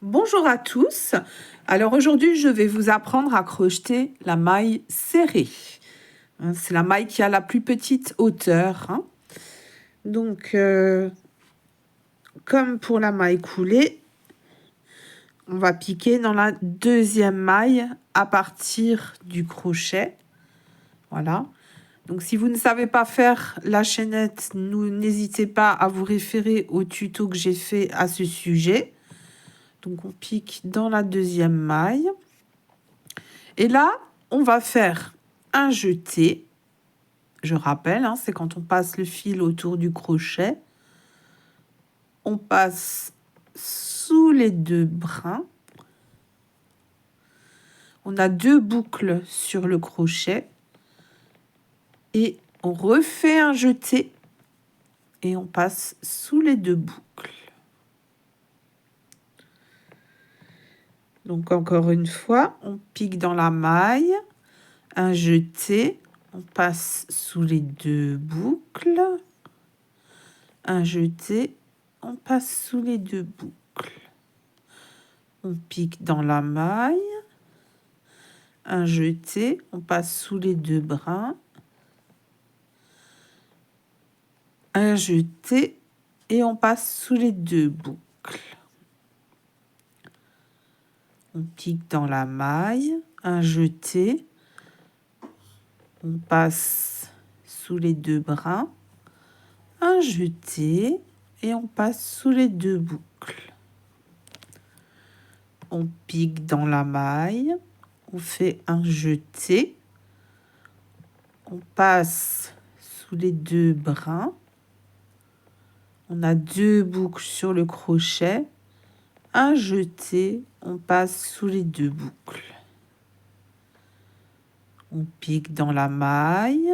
Bonjour à tous. Alors aujourd'hui, je vais vous apprendre à crocheter la maille serrée. C'est la maille qui a la plus petite hauteur. Donc, comme pour la maille coulée, on va piquer dans la deuxième maille à partir du crochet. Voilà. Donc, si vous ne savez pas faire la chaînette, n'hésitez pas à vous référer au tuto que j'ai fait à ce sujet. Donc, on pique dans la deuxième maille. Et là, on va faire un jeté. Je rappelle, c'est quand on passe le fil autour du crochet. On passe sous les deux brins. On a deux boucles sur le crochet. Et on refait un jeté. Et on passe sous les deux boucles. Donc encore une fois, on pique dans la maille. Un jeté. On passe sous les deux boucles. Un jeté. On passe sous les deux boucles. On pique dans la maille. Un jeté. On passe sous les deux brins. Un jeté. Et on passe sous les deux boucles. On pique dans la maille. Un jeté. On passe sous les deux brins. Un jeté. Et on passe sous les deux boucles. On pique dans la maille. On fait un jeté. On passe sous les deux brins. On a deux boucles sur le crochet. Un jeté. On passe sous les deux boucles. On pique dans la maille.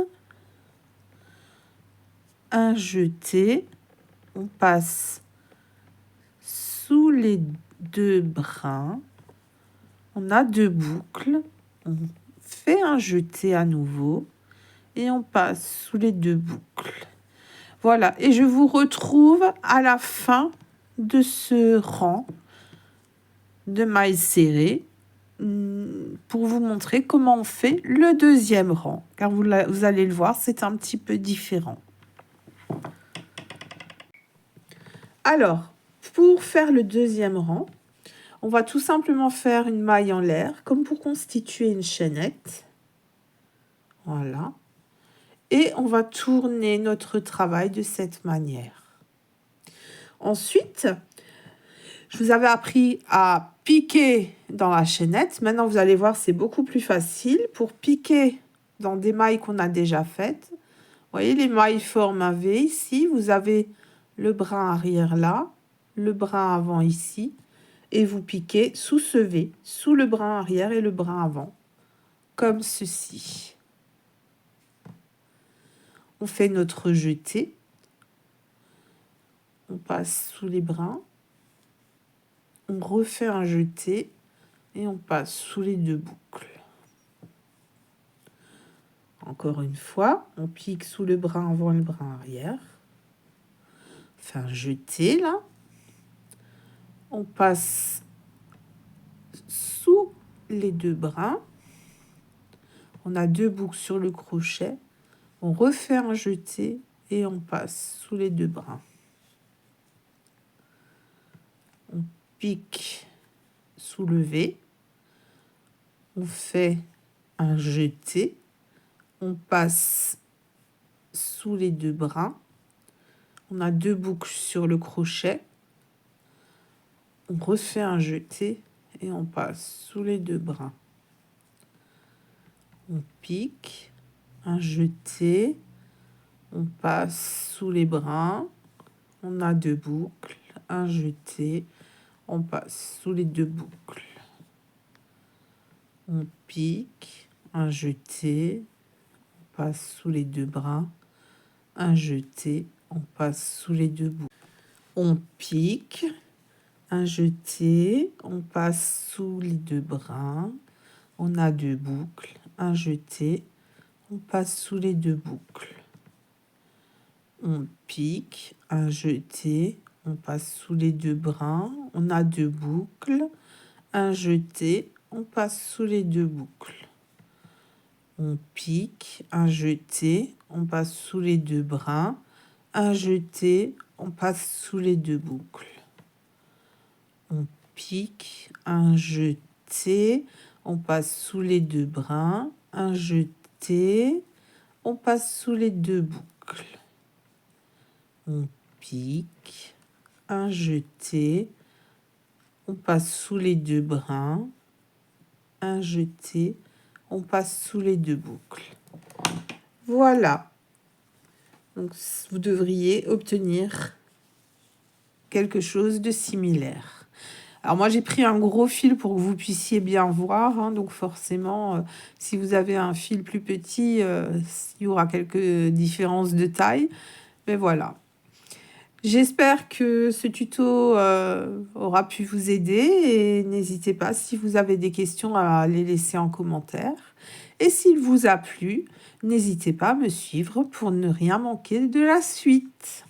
Un jeté. On passe sous les deux brins. On a deux boucles. On fait un jeté à nouveau. Et on passe sous les deux boucles. Voilà. Et je vous retrouve à la fin de ce rang de mailles serrées pour vous montrer comment on fait le deuxième rang. Car vous allez le voir, c'est un petit peu différent. Alors, pour faire le deuxième rang, on va tout simplement faire une maille en l'air, comme pour constituer une chaînette. Voilà. Et on va tourner notre travail de cette manière. Ensuite, je vous avais appris à piquer dans la chaînette. Maintenant, vous allez voir, c'est beaucoup plus facile pour piquer dans des mailles qu'on a déjà faites. Vous voyez, les mailles forment un V ici. Vous avez le brin arrière là, le brin avant ici. Et vous piquez sous ce V, sous le brin arrière et le brin avant, comme ceci. On fait notre jeté. On passe sous les brins. On refait un jeté et on passe sous les deux boucles. Encore une fois, on pique sous le brin avant et le brin arrière. On fait un jeté là. On passe sous les deux brins. On a deux boucles sur le crochet. On refait un jeté et on passe sous les deux brins. On pique soulevé, on fait un jeté, on passe sous les deux brins, on a deux boucles sur le crochet, on refait un jeté et on passe sous les deux brins. On pique, un jeté, on passe sous les brins, on a deux boucles, un jeté, on passe sous les deux boucles. On pique, un jeté, on passe sous les deux brins, un jeté, on passe sous les deux boucles. On pique, un jeté, on passe sous les deux brins, on a deux boucles, un jeté, on passe sous les deux boucles. On pique, un jeté, on passe sous les 2 brins, on a 2 boucles, un jeté, on passe sous les 2 boucles. On pique, un jeté, on passe sous les 2 brins, un jeté, on passe sous les 2 boucles. On pique, un jeté, on passe sous les 2 brins, un jeté, on passe sous les 2 boucles. On pique, un jeté, on passe sous les 2 brins, un jeté, on passe sous les 2 boucles. Voilà. Donc, vous devriez obtenir quelque chose de similaire. Alors moi, j'ai pris un gros fil pour que vous puissiez bien voir. Hein, donc forcément, si vous avez un fil plus petit, il y aura quelques différences de taille. Mais voilà. J'espère que ce tuto aura pu vous aider. Et n'hésitez pas, si vous avez des questions, à les laisser en commentaire. Et s'il vous a plu, n'hésitez pas à me suivre pour ne rien manquer de la suite.